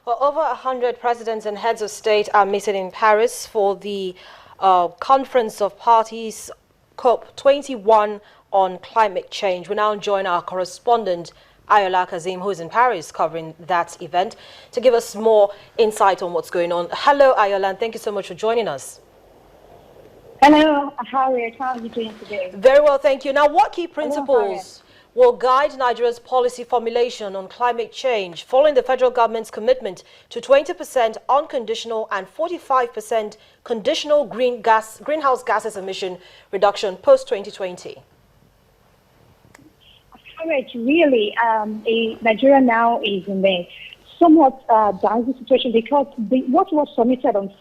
Well, over 100 presidents and heads of state are meeting in Paris for the Conference of Parties COP21 on climate change. We now join our correspondent, Ayola Kazim, who is in Paris covering that event, to give us more insight on what's going on. Hello, Ayola, and thank you so much for joining us. Hello, Harriet. How are you doing today? Very well, thank you. Now, what key principles will guide Nigeria's policy formulation on climate change following the federal government's commitment to 20% unconditional and 45% conditional greenhouse gases emission reduction post-2020? Harriet, really, Nigeria now is in a somewhat dicey situation because what was submitted on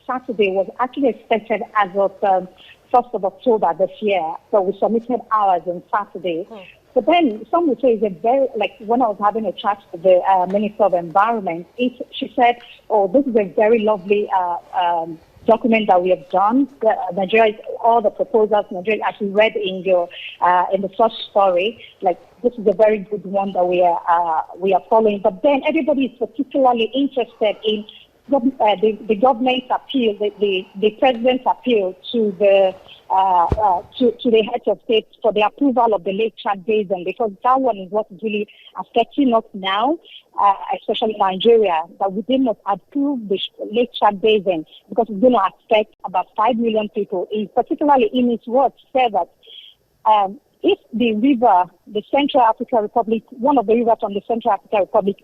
Saturday was actually expected as of 1st of October this year. So we submitted ours on Saturday. But then some would say it's a very, like when I was having a chat with the Minister of Environment, she said, oh, this is a very lovely document that we have done. Nigeria, all the proposals Nigeria actually read in the first story, like this is a very good one that we are following. But then everybody is particularly interested in the government's appeal, the president's appeal to the heads of state for the approval of the Lake Chad Basin, because that one is what is really affecting us now, especially Nigeria, that we did not approve the Lake Chad Basin because it's going to affect about 5 million people. Particularly in its words, said that if the river, the Central African Republic, one of the rivers from the Central African Republic,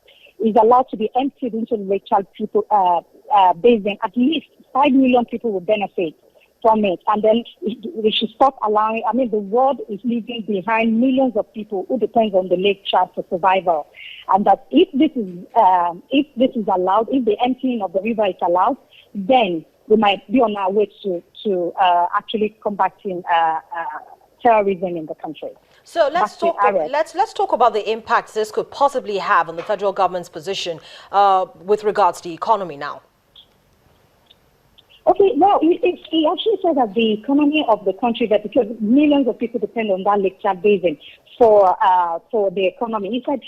is allowed to be emptied into the Lake Chad Basin, at least 5 million people will benefit from it. And then we should stop allowing, the world is leaving behind millions of people who depend on the Lake Chad for survival. And that if this is allowed, if the emptying of the river is allowed, then we might be on our way to actually combating terrorism in the country. So let's talk about the impacts this could possibly have on the federal government's position with regards to the economy now. Okay, well, he actually said that the economy of the country, that because millions of people depend on that Lake Chad Basin for the economy. He said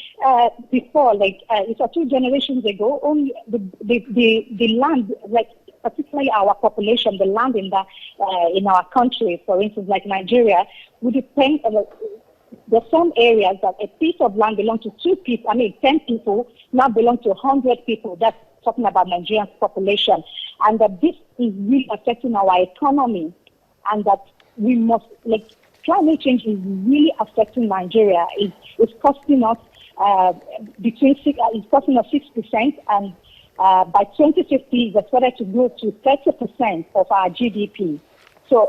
before, it's 2 generations ago, only the land, like particularly our population, the land in our country, for instance, like Nigeria, would depend on there's some areas that a piece of land belongs to 2 people, 10 people, now belong to 100 people. That's talking about Nigeria's population. And that this is really affecting our economy. And that we must, climate change is really affecting Nigeria. It's costing us it's costing us 6%. And by 2050, it's expected to go to 30% of our GDP. So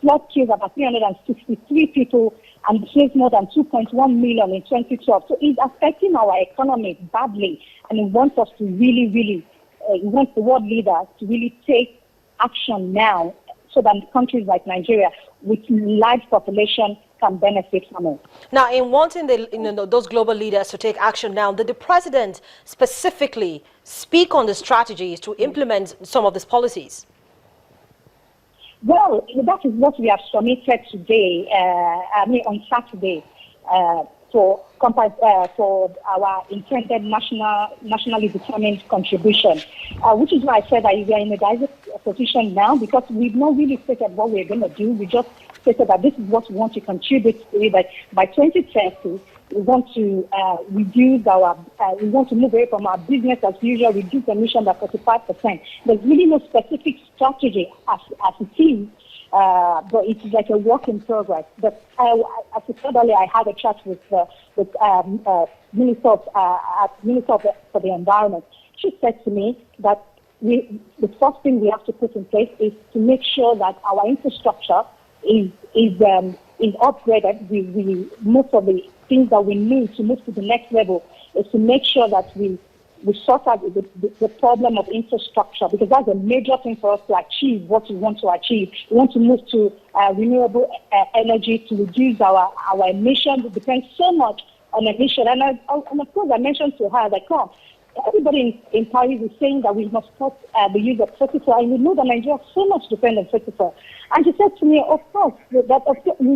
flood killed about 363 people and displaced more than 2.1 million in 2012. So it's affecting our economy badly, and it wants us to really, it wants the world leaders to really take action now, so that countries like Nigeria, with large population, can benefit from it. Now, in wanting those global leaders to take action now, did the president specifically speak on the strategies to implement some of these policies? Well, that is what we have submitted today, on Saturday, for our intended nationally determined contribution, which is why I said that we are in a diverse position now, because we've not really stated what we're going to do. We just stated that this is what we want to contribute to it. That by 2030, we want to we want to move away from our business as usual, reduce emissions by 45%. There's really no specific strategy as it is, but it's like a work in progress. But as I said earlier, I had a chat with Minister for the Environment. She said to me that the first thing we have to put in place is to make sure that our infrastructure is upgraded. Most of the things that we need to move to the next level is to make sure that we sort out the problem of infrastructure, because that's a major thing for us to achieve what we want to achieve. We want to move to renewable energy to reduce our emissions. It depends so much on emission. And of course, I mentioned to her that, everybody in Paris is saying that we must stop the use of fertilizer, and we know that Nigeria so much depends on fertilizer. And she said to me, of course, we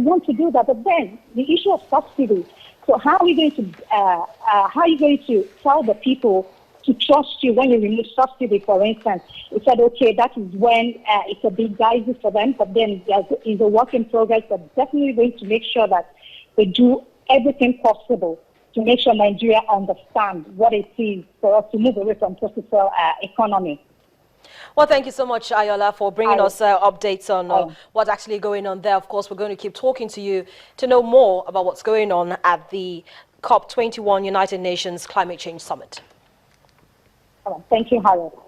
want to do that, but then the issue of subsidy. So how are you going to tell the people to trust you when you remove subsidy, for instance. He said, okay, that is when it's a bit dicey for them, but then it's a work in progress. But definitely going to make sure that they do everything possible to make sure Nigeria understands what it is for us to move away from fossil economy. Well, thank you so much, Ayola, for bringing us updates on what's actually going on there. Of course, we're going to keep talking to you to know more about what's going on at the COP21 United Nations Climate Change Summit. Thank you, Harold.